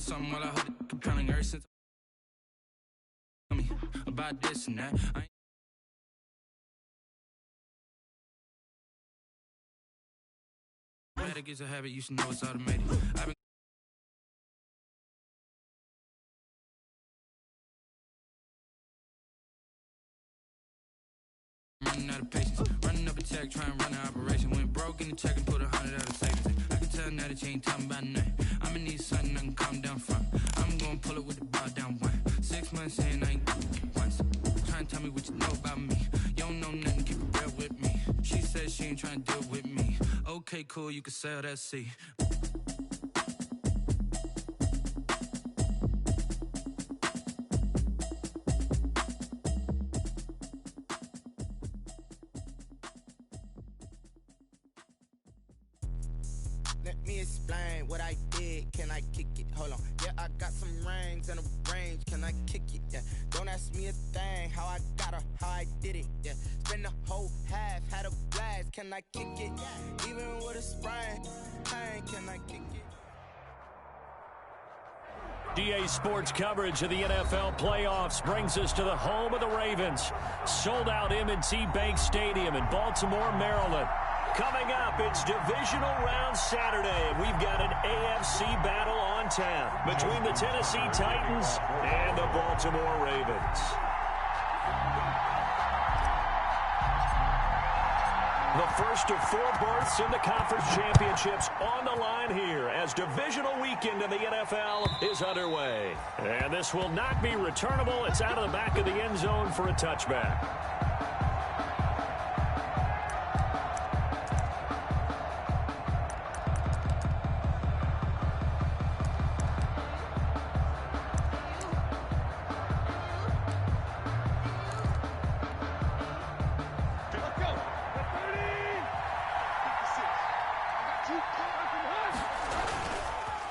something while I heard it compelling ever since me about this and that. Automatic is a habit, you should know it's automated. I've been running out of patience, running up a check, trying to run an operation. Went broke in the check and put 100 out of savings. I can tell now that you ain't talking about nothing. I'ma need something I can calm down from. I'm gonna pull it with the bar down one. 6 months in, I ain't once. Trying to tell me what you know about me. You don't know nothing, keep it real with me. She said she ain't trying to deal with me. Okay, cool, you can sell that seat. Let me explain what I did. Can I kick it? Hold on. Yeah, I got some rings and a range. Can I kick it? Yeah. Don't ask me a thing. How I got her, how I did it. Yeah. Spend the whole half, had a blast. Can I kick it? Even with a sprain. Pain, can I kick it? DA Sports coverage of the NFL playoffs brings us to the home of the Ravens. Sold out M&T Bank Stadium in Baltimore, Maryland. Coming up, it's Divisional Round Saturday. We've got an AFC battle on tap between the Tennessee Titans and the Baltimore Ravens. The first of 4 berths in the conference championships on the line here as divisional weekend in the NFL is underway. And this will not be returnable. It's out of the back of the end zone for a touchback.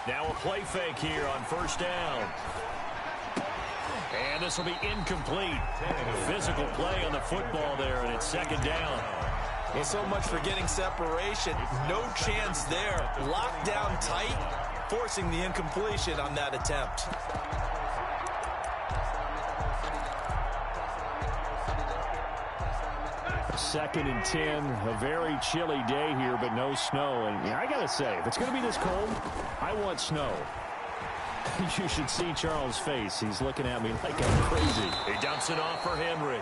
Now a play fake here on first down. And this will be incomplete. Physical play on the football there, and it's second down. Well, so much for getting separation. No chance there. Locked down tight, forcing the incompletion on that attempt. Second and 10, a very chilly day here, but no snow. And I got to say, if it's going to be this cold, I want snow. You should see Charles' face. He's looking at me like I'm crazy. He dumps it off for Henry.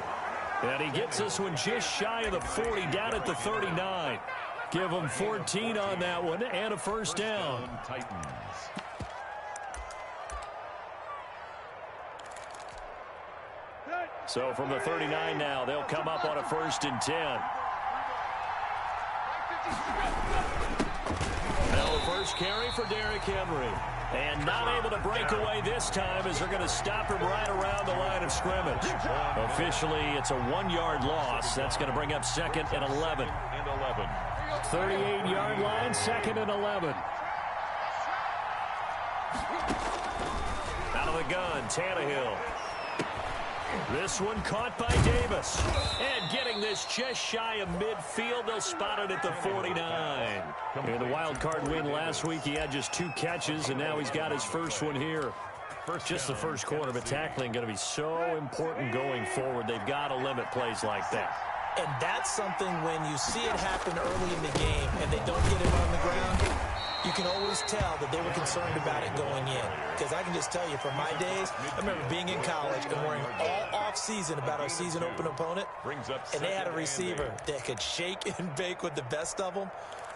And he gets this one just shy of the 40, down at the 39. Give him 14 on that one and a first down. Titans. So from the 39 now, they'll come up on a first and 10. Now the first carry for Derrick Henry. And not able to break away this time as they're going to stop him right around the line of scrimmage. Officially, it's a 1-yard loss. That's going to bring up second and 11. 38-yard line, second and 11. Out of the gun, Tannehill. This one caught by Davis. And getting this just shy of midfield, they'll spot it at the 49. In the wild card win last week, he had just 2 catches, and now he's got his first one here. Just the first quarter, but tackling going to be so important going forward. They've got to limit plays like that. And that's something when you see it happen early in the game and they don't get him on the ground, you can always tell that they were concerned about it going in. Because I can just tell you, from my days, I remember being in college and worrying all off-season about our season open opponent, and they had a receiver that could shake and bake with the best of them.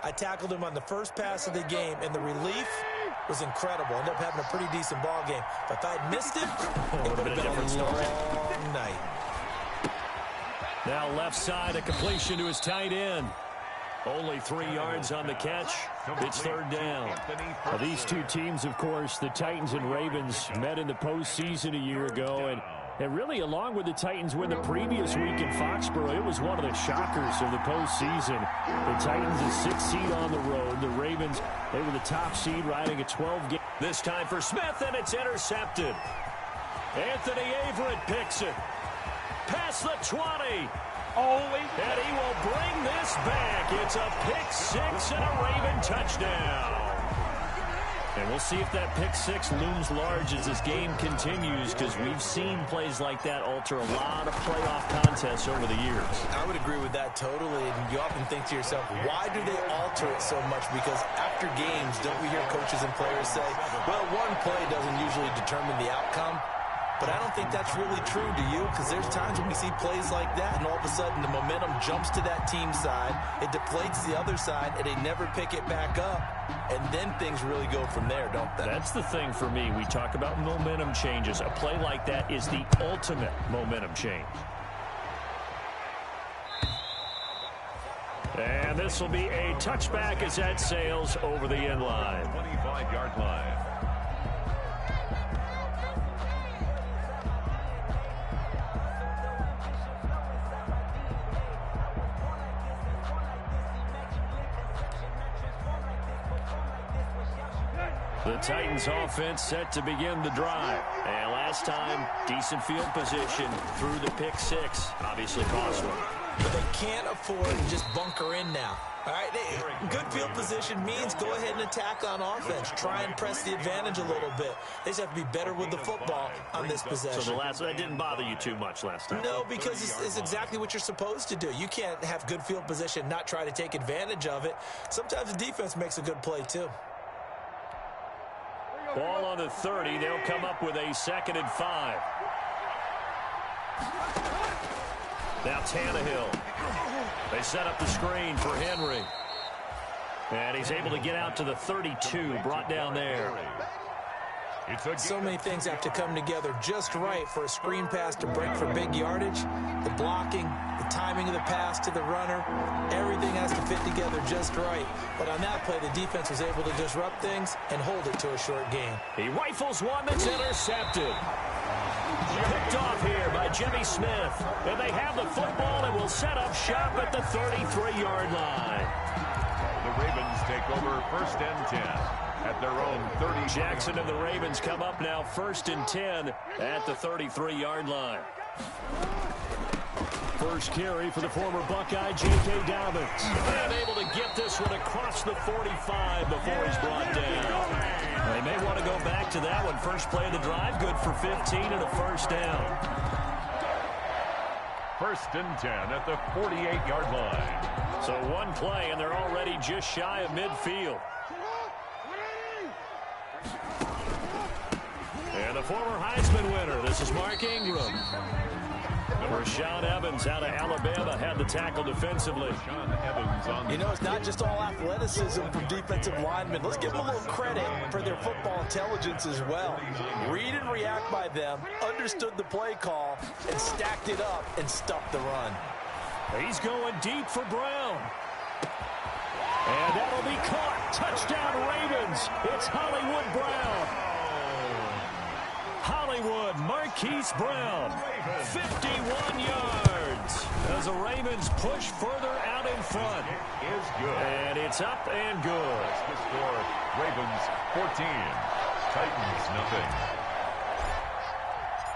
I tackled him on the first pass of the game, and the relief was incredible. Ended up having a pretty decent ball game. But if I had missed it, it would have been a long night. Now left side, a completion to his tight end. Only 3 yards on the catch. It's third down. Now, these two teams, of course, the Titans and Ravens, met in the postseason a year ago. And really, along with the Titans win the previous week in Foxborough, it was one of the shockers of the postseason. The Titans, a 6th seed on the road. The Ravens, they were the top seed, riding a 12-game. This time for Smith, and it's intercepted. Anthony Averett picks it. Past the 20. And he will bring this back. It's a pick 6 and a Raven touchdown. And we'll see if that pick six looms large as this game continues, because we've seen plays like that alter a lot of playoff contests over the years. I would agree with that totally. And you often think to yourself, why do they alter it so much? Because after games, don't we hear coaches and players say, well, one play doesn't usually determine the outcome. But I don't think that's really true, do you? Because there's times when we see plays like that, and all of a sudden the momentum jumps to that team side, it deflates the other side, and they never pick it back up, and then things really go from there, don't they? That's the thing for me. We talk about momentum changes. A play like that is the ultimate momentum change. And this will be a touchback as that sails over the end line. 25-yard line. The Titans offense set to begin the drive. And last time, decent field position through the pick six. Obviously cost them. But they can't afford to just bunker in now. All right, good field position means go ahead and attack on offense. Try and press the advantage a little bit. They just have to be better with the football on this possession. So that didn't bother you too much last time? No, because it's exactly what you're supposed to do. You can't have good field position, not try to take advantage of it. Sometimes the defense makes a good play too. Ball on the 30. They'll come up with a 2nd and 5. Now Tannehill. They set up the screen for Henry. And he's able to get out to the 32, brought down there. So many things have to come together just right for a screen pass to break for big yardage. The blocking, the timing of the pass to the runner, everything has to fit together just right. But on that play, the defense was able to disrupt things and hold it to a short game. He rifles one that's intercepted. Picked off here by Jimmy Smith. And they have the football and will set up shop at the 33-yard line. The Ravens take over 1st and 10 at their own 30. Jackson and the Ravens come up now 1st and 10 at the 33-yard line. First carry for the former Buckeye, J.K. Dobbins. Unable to get this one across the 45 before he's brought down. They may want to go back to that one. First play of the drive, good for 15 and a first down. 1st and 10 at the 48-yard line. So one play, and they're already just shy of midfield. And the former Heisman winner, this is Mark Ingram. Rashaan Evans out of Alabama had the tackle defensively. You know, it's not just all athleticism from defensive linemen. Let's give them a little credit for their football intelligence as well. Read and react by them, understood the play call, and stacked it up and stuffed the run. He's going deep for Brown. And that'll be caught. Touchdown Ravens. It's Hollywood Brown. Hollywood Marquise Brown, 51 yards as the Ravens push further out in front. Is good. And it's up and good. The score, Ravens 14, Titans nothing.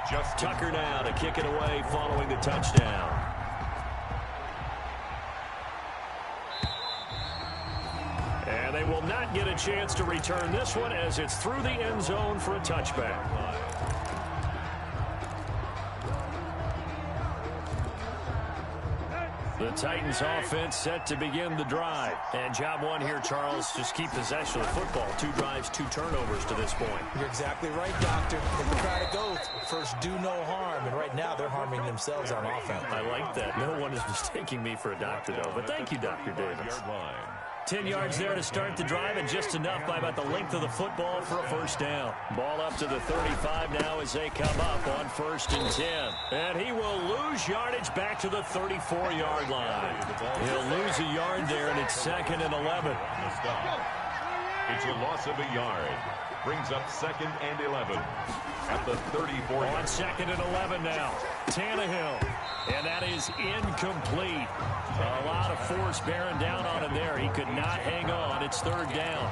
Just Tucker now to kick it away following the touchdown. And they will not get a chance to return this one as it's through the end zone for a touchback. The Titans offense set to begin the drive. And job one here, Charles, just keep possession of the football. 2 drives, 2 turnovers to this point. You're exactly right, Doctor. They try to go first, do no harm. And right now they're harming themselves on offense. I like that. No one is mistaking me for a doctor, though. But thank you, Dr. Davis. 10 yards there to start the drive, and just enough by about the length of the football for a first down. Ball up to the 35 now as they come up on 1st and 10. And he will lose yardage back to the 34-yard line. He'll lose a yard there, and it's 2nd and 11. It's a loss of a yard. Brings up 2nd and 11 at the 34. On 2nd and 11 now. Tannehill. And that is incomplete. A lot of force bearing down on him there. He could not hang on. It's 3rd down.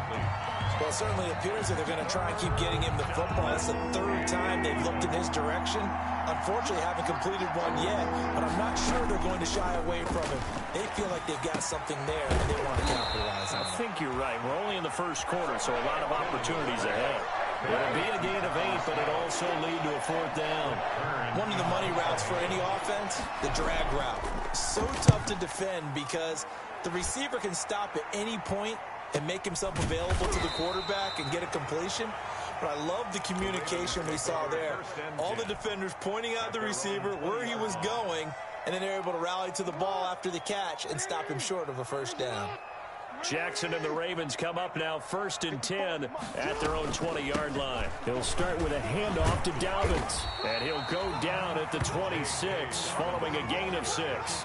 Well, it certainly appears that they're going to try and keep getting him the football. It's the third time they've looked in his direction. Unfortunately, haven't completed one yet, but I'm not sure they're going to shy away from him. They feel like they've got something there, and they want to capitalize on it. I think you're right. We're only in the first quarter, so a lot of opportunities ahead. It'll be a gain of 8, but it'll also lead to a 4th down. One of the money routes for any offense, the drag route. So tough to defend because the receiver can stop at any point and make himself available to the quarterback and get a completion. But I love the communication we saw there. All the defenders pointing out the receiver, where he was going, and then they're able to rally to the ball after the catch and stop him short of a 1st down. Jackson and the Ravens come up now 1st and 10 at their own 20-yard line. He'll start with a handoff to Dobbins, and he'll go down at the 26 following a gain of 6.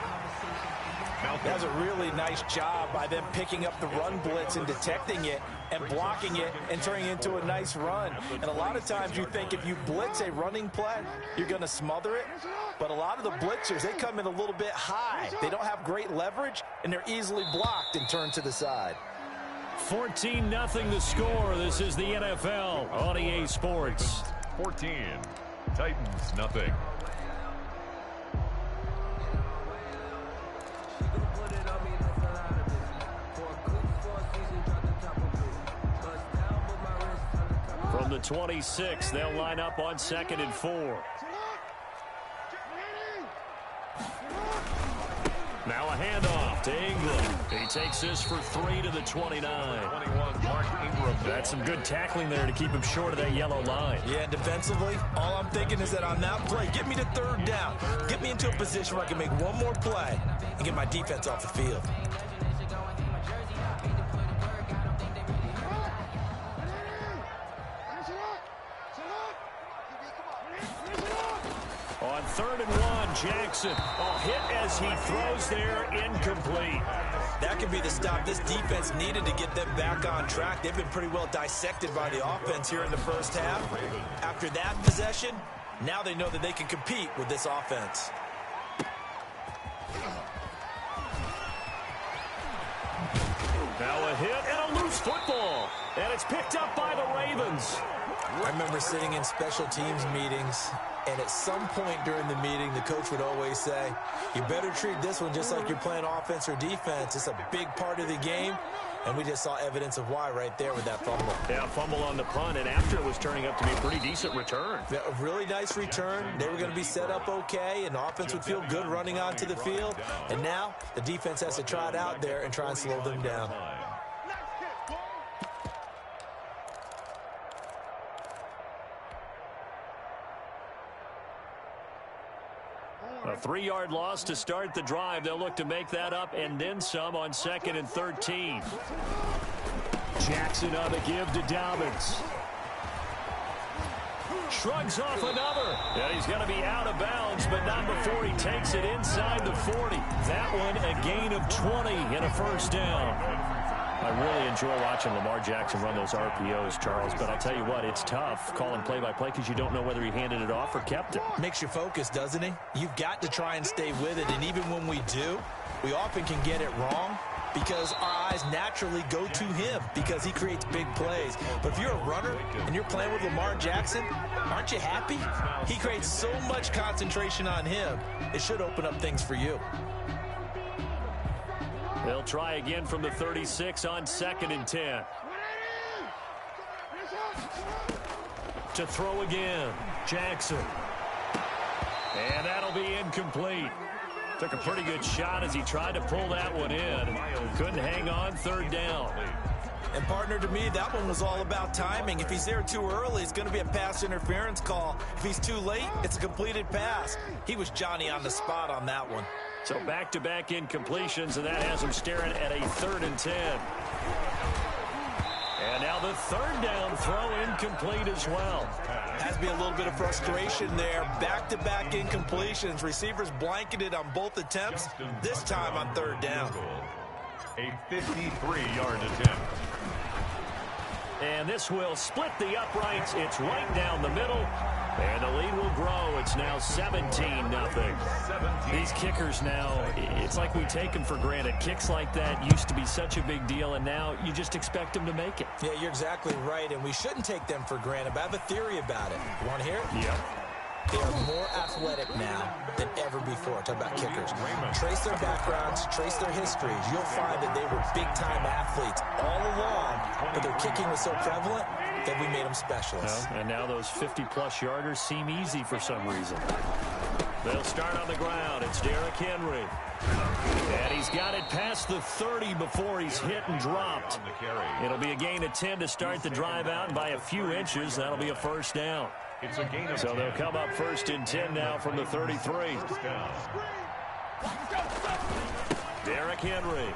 That's a really nice job by them picking up the run blitz and detecting it and blocking it and turning it into a nice run. And a lot of times you think if you blitz a running play, you're going to smother it. But a lot of the blitzers, they come in a little bit high. They don't have great leverage, and they're easily blocked and turned to the side. 14-0 the score. This is the NFL on EA Sports. 14, Titans nothing. From the 26, they'll line up on 2nd and 4. Now a handoff to Ingram. He takes this for 3 to the 29. 21, Mark Ingram. That's some good tackling there to keep him short of that yellow line. Yeah, defensively, all I'm thinking is that on that play, get me to 3rd down. Get me into a position where I can make one more play and get my defense off the field. On 3rd and 1, Jackson. A hit as he throws there, incomplete. That could be the stop this defense needed to get them back on track. They've been pretty well dissected by the offense here in the 1st half. After that possession, now they know that they can compete with this offense. Now a hit and a loose football. And it's picked up by the Ravens. I remember sitting in special teams meetings, and at some point during the meeting, the coach would always say, you better treat this one just like you're playing offense or defense. It's a big part of the game, and we just saw evidence of why right there with that fumble. Yeah, fumble on the punt, and after it was turning up to be a pretty decent return. Yeah, a really nice return. They were going to be set up okay, and the offense would feel good running onto the field. And now the defense has to try it out there and try and slow them down. A 3-yard loss to start the drive. They'll look to make that up and then some on 2nd and 13. Jackson on the give to Dobbins. Shrugs off another. Yeah, he's going to be out of bounds, but not before he takes it inside the 40. That one a gain of 20 and a 1st down. I really enjoy watching Lamar Jackson run those RPOs, Charles, but I'll tell you what, it's tough calling play-by-play because you don't know whether he handed it off or kept it. Makes you focus, doesn't he? You've got to try and stay with it, and even when we do, we often can get it wrong because our eyes naturally go to him because he creates big plays. But if you're a runner and you're playing with Lamar Jackson, aren't you happy? He creates so much concentration on him, it should open up things for you. They'll try again from the 36 on 2nd and 10. To throw again, Jackson. And that'll be incomplete. Took a pretty good shot as he tried to pull that one in. Couldn't hang on, 3rd down. And partner, to me, that one was all about timing. If he's there too early, it's going to be a pass interference call. If he's too late, it's a completed pass. He was Johnny on the spot on that one. So back-to-back incompletions, and that has him staring at a 3rd and 10. And now the 3rd down throw incomplete as well. Has to be a little bit of frustration there. Back-to-back incompletions. Receivers blanketed on both attempts, this time on 3rd down. A 53-yard attempt. And this will split the uprights. It's right down the middle. And the lead will grow. It's now 17-0. These kickers now, it's like we take them for granted. Kicks like that used to be such a big deal, and now you just expect them to make it. Yeah, you're exactly right, and we shouldn't take them for granted. But I have a theory about it. You want to hear it? Yep. They are more athletic now than ever before. Talk about kickers. Trace their backgrounds, trace their histories. You'll find that they were big-time athletes all along, but their kicking was so prevalent that we made them specialists. And now those 50-plus yarders seem easy for some reason. They'll start on the ground. It's Derrick Henry. And he's got it past the 30 before he's hit and dropped. It'll be a gain of 10 to start the drive out, and by a few inches, that'll be a first down. It's a gain of So they'll come up first and 10 now from the 33. Derrick Henry.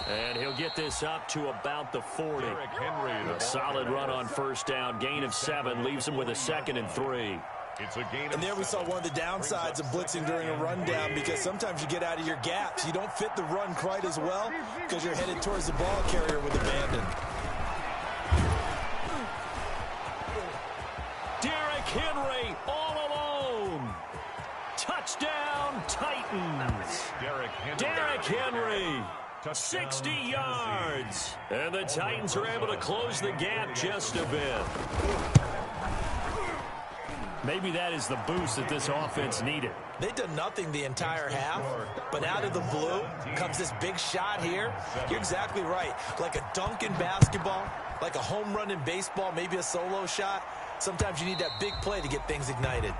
And he'll get this up to about the 40. A solid run on first down. Gain of 7 leaves him with a 2nd and 3. It's a gain of And there we saw one of the downsides of blitzing during a rundown, because sometimes you get out of your gaps. You don't fit the run quite as well because you're headed towards the ball carrier with abandon. Derrick Henry all alone. Touchdown, Titans. Derrick Henry. 60 yards. And the Titans are able to close the gap just a bit. Maybe that is the boost that this offense needed. They've done nothing the entire half, but out of the blue comes this big shot here. You're exactly right. Like a dunk in basketball, like a home run in baseball, maybe a solo shot. Sometimes you need that big play to get things ignited.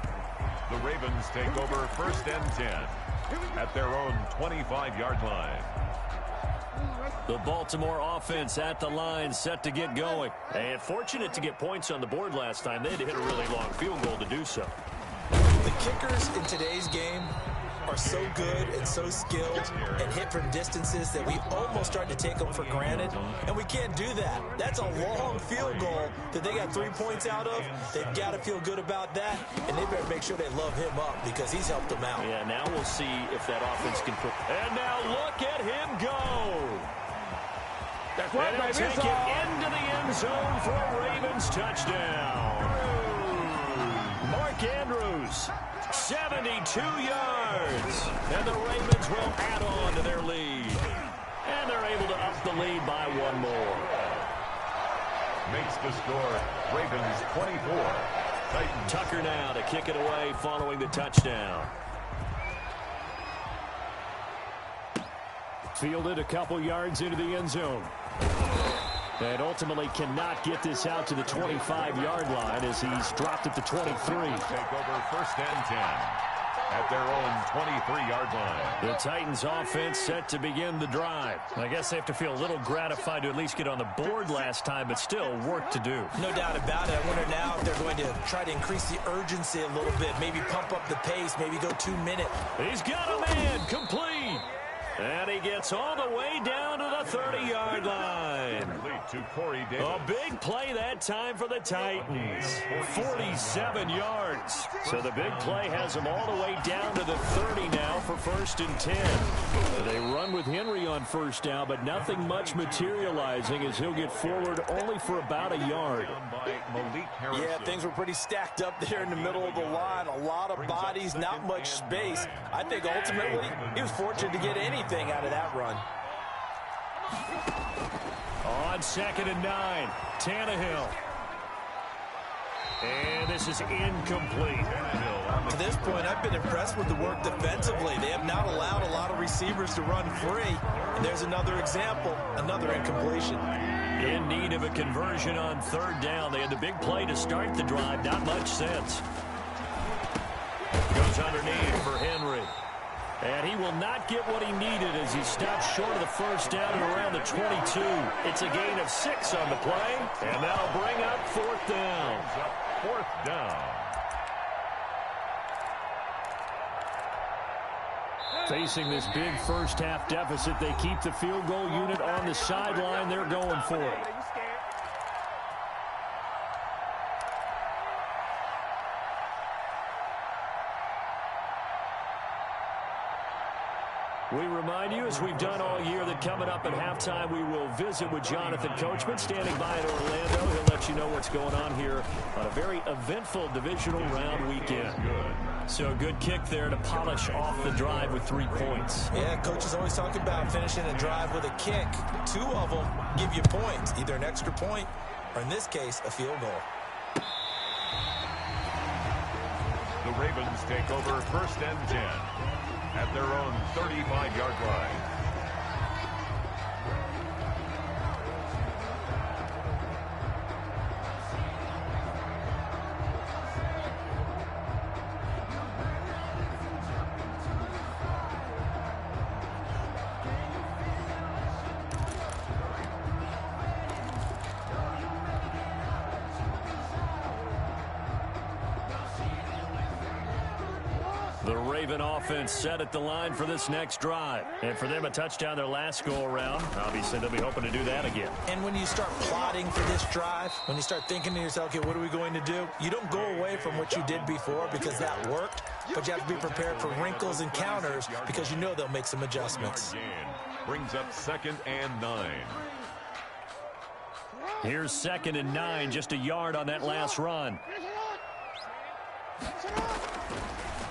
The Ravens take over first and 10 at their own 25-yard line. The Baltimore offense at the line, set to get going. And fortunate to get points on the board last time. They had to hit a really long field goal to do so. The kickers in today's game are so good and so skilled and hit from distances that we almost start to take them for granted, and we can't do that. That's a long field goal that they got 3 points out of. They've got to feel good about that, and they better make sure they love him up because he's helped them out. Yeah, now we'll see if that offense can put. And now look at him go. That's right, and he'll baby. take it into the end zone for a Ravens touchdown. Mark Andrews, 72 yards. And the Ravens will add on to their lead. And they're able to up the lead by one more. Makes the score Ravens 24. Titans. Tucker now to kick it away following the touchdown. Fielded a couple yards into the end zone. And ultimately cannot get this out to the 25-yard line as he's dropped at the 23. Take over first and 10 at their own 23-yard line. The Titans offense set to begin the drive. I guess they have to feel a little gratified to at least get on the board last time, but still work to do. No doubt about it. I wonder now if they're going to try to increase the urgency a little bit, maybe pump up the pace, maybe go 2 minutes. He's got a man, complete. And he gets all the way down to the 30-yard line. To Corey Davis. A big play that time for the Titans. 47 yards. So the big play has them all the way down to the 30 now for first and 10. They run with Henry on first down, but nothing much materializing as he'll get forward only for about a yard. Yeah, things were pretty stacked up there in the middle of the line. A lot of bodies, not much space. I think ultimately he was fortunate to get anything out of that run. On 2nd and 9, Tannehill. And this is incomplete. To this point, I've been impressed with the work defensively. They have not allowed a lot of receivers to run free. And there's another example, another incompletion. In need of a conversion on 3rd down. They had the big play to start the drive. Not much sense. Goes underneath for Henry. And he will not get what he needed as he stops short of the first down and around the 22. It's a gain of 6 on the play. And that'll bring up 4th down. 4th down. Facing this big first-half deficit, they keep the field goal unit on the sideline. They're going for it. We remind you, as we've done all year, that coming up at halftime, we will visit with Jonathan Coachman, standing by in Orlando. He'll let you know what's going on here on a very eventful divisional round weekend. So a good kick there to polish off the drive with 3 points. Yeah, coach is always talking about finishing a drive with a kick. 2 of them give you points, either an extra point or, in this case, a field goal. The Ravens take over 1st and 10 at their own 35-yard line. The Raven offense set at the line for this next drive. And for them, a touchdown their last go-around. Obviously, they'll be hoping to do that again. And when you start plotting for this drive, when you start thinking to yourself, okay, what are we going to do? You don't go away from what you did before because that worked, but you have to be prepared for wrinkles and counters because you know they'll make some adjustments. Brings up 2nd and 9. Here's 2nd and 9, just a yard on that last run.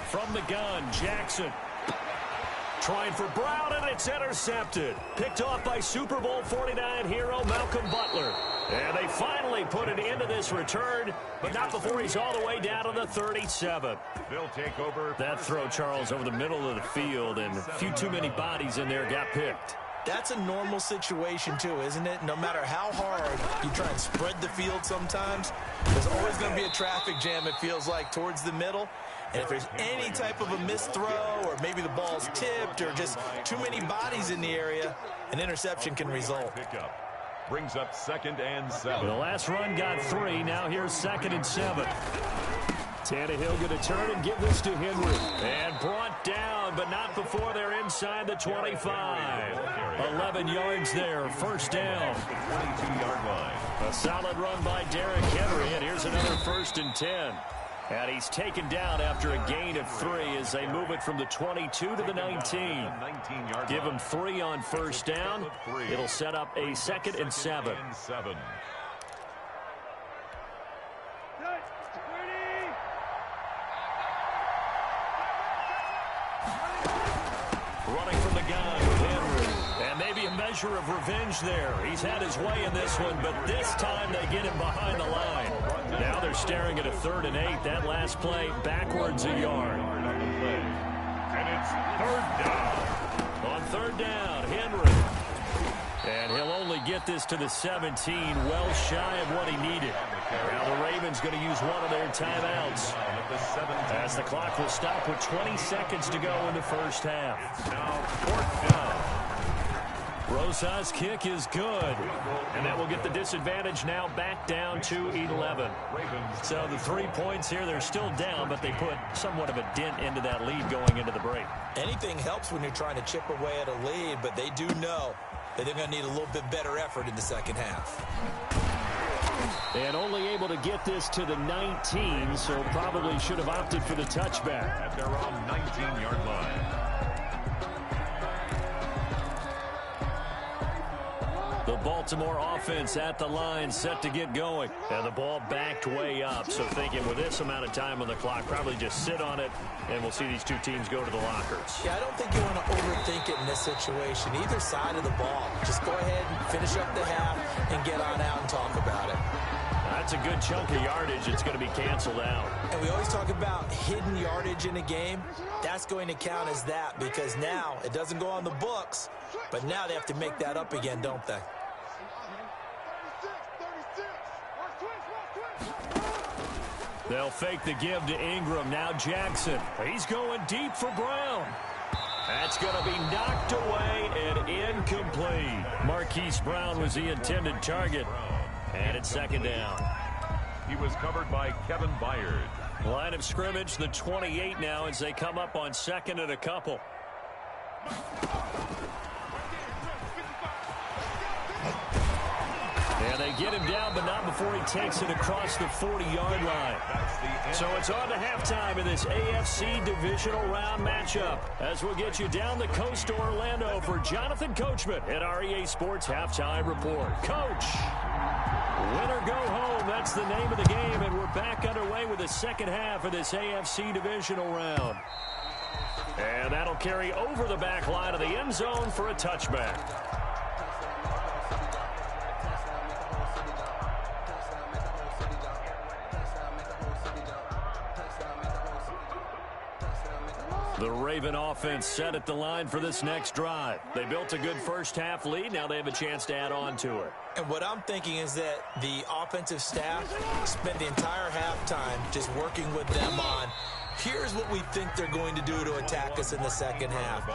From the gun, Jackson trying for Brown, and it's intercepted. Picked off by Super Bowl 49 hero Malcolm Butler. And they finally put an end to this return, but not before he's all the way down to the 37. They'll take over. That throw, Charles, over the middle of the field, and a few too many bodies in there got picked. That's a normal situation, too, isn't it? No matter how hard you try and spread the field sometimes, there's always going to be a traffic jam, it feels like, towards the middle. And if there's any type of a missed throw or maybe the ball's tipped or just too many bodies in the area, an interception can result. Brings up 2nd and 7. The last run got 3. Now here's 2nd and 7. Tannehill going to turn and give this to Henry. And brought down, but not before they're inside the 25. 11 yards there, 1st down. 22-yard line. A solid run by Derrick Henry, and here's another 1st and 10. And he's taken down after a gain of 3 as they move it from the 22 to the 19. Give him 3 on 1st down. It'll set up a 2nd and 7. Running from the gun with Henry. And maybe a measure of revenge there. He's had his way in this one, but this time they get him behind the line. Now they're staring at a 3rd and 8. That last play backwards a yard. And it's 3rd down. On 3rd down, Henry. And he'll only get this to the 17, well shy of what he needed. Now the Ravens going to use one of their timeouts as the clock will stop with 20 seconds to go in the 1st half. Now 4th down. Rosa's kick is good. And that will get the disadvantage now back down to 11. So the 3 points here, they're still down, but they put somewhat of a dent into that lead going into the break. Anything helps when you're trying to chip away at a lead, but they do know that they're going to need a little bit better effort in the 2nd half. And only able to get this to the 19, so probably should have opted for the touchback. At their own 19-yard line. The Baltimore offense at the line set to get going. And the ball backed way up. So thinking with this amount of time on the clock, probably just sit on it, and we'll see these 2 teams go to the lockers. Yeah, I don't think you want to overthink it in this situation. Either side of the ball. Just go ahead and finish up the half and get on out and talk about it. That's a good chunk of yardage. It's going to be canceled out. And we always talk about hidden yardage in a game. That's going to count as that because now it doesn't go on the books, but now they have to make that up again, don't they? They'll fake the give to Ingram. Now Jackson. He's going deep for Brown. That's going to be knocked away and incomplete. Marquise Brown was the intended target. And it's 2nd down. He was covered by Kevin Byard. Line of scrimmage, the 28 now as they come up on 2nd and a couple. And And they get him down, but not before he takes it across the 40-yard line. So it's on to halftime in this AFC Divisional Round matchup, as we'll get you down the coast to Orlando for Jonathan Coachman at our EA Sports Halftime Report. Coach, win or go home, that's the name of the game, and we're back underway with the second half of this AFC Divisional Round. And that'll carry over the back line of the end zone for a touchback. The Raven offense set at the line for this next drive. They built a good first-half lead. Now they have a chance to add on to it. And what I'm thinking is that the offensive staff spent the entire halftime just working with them on, here's what we think they're going to do to attack us in the second half.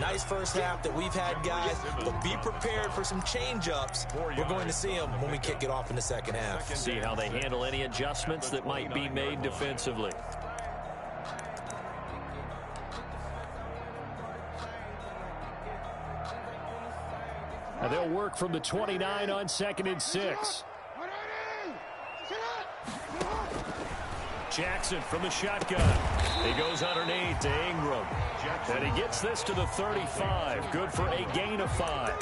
Nice first half that we've had, guys, but be prepared for some change-ups. We're going to see them when we kick it off in the second half. See how they handle any adjustments that might be made defensively. Now they'll work from the 29 on 2nd and 6. Jackson from the shotgun. He goes underneath to Ingram. And he gets this to the 35. Good for a gain of 5.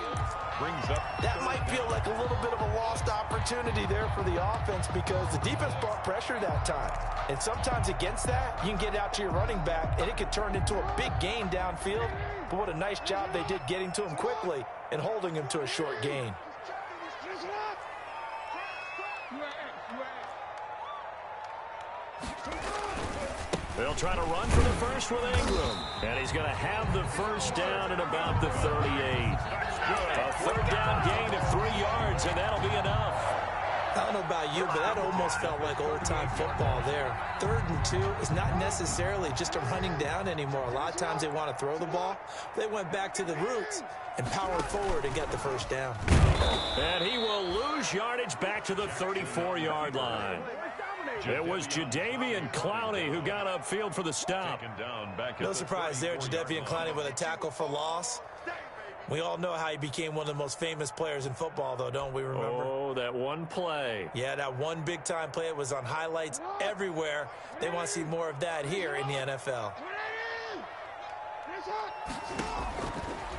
That might feel like a little bit of a lost opportunity there for the offense because the defense brought pressure that time. And sometimes against that, you can get out to your running back, and it could turn into a big gain downfield. But what a nice job they did getting to him quickly and holding him to a short gain. They'll try to run for the first with Ingram. And he's going to have the first down at about the 38. A third down gain of 3 yards, and that'll be enough. I don't know about you, but that almost felt like old-time football there. 3rd and 2 is not necessarily just a running down anymore. A lot of times they want to throw the ball. They went back to the roots and powered forward and got the first down. And he will lose yardage back to the 34-yard line. It was Jadeveon Clowney who got upfield for the stop. No surprise there, Jadeveon Clowney with a tackle for loss. We all know how he became one of the most famous players in football, though, don't we remember? Oh, that one play. Yeah, that one big-time play. It was on highlights everywhere. They want to see more of that here in the NFL.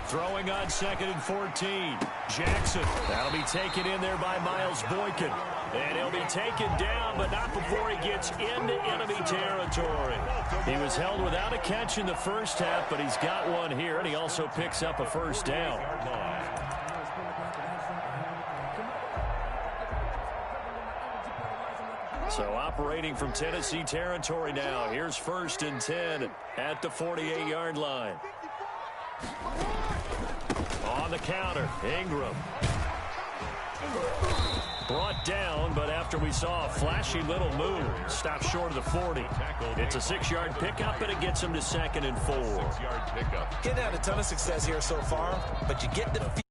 Throwing on 2nd and 14. Jackson. That'll be taken in there by Miles Boykin. And he'll be taken down, but not before he gets into enemy territory. He was held without a catch in the first half, but he's got one here, and he also picks up a first down. So operating from Tennessee territory now. Here's 1st and 10 at the 48-yard line. On the counter, Ingram. Brought down, but after we saw a flashy little move, stopped short of the 40. It's a 6-yard pickup, and it gets him to 2nd and 4. Getting had a ton of success here so far, but you get the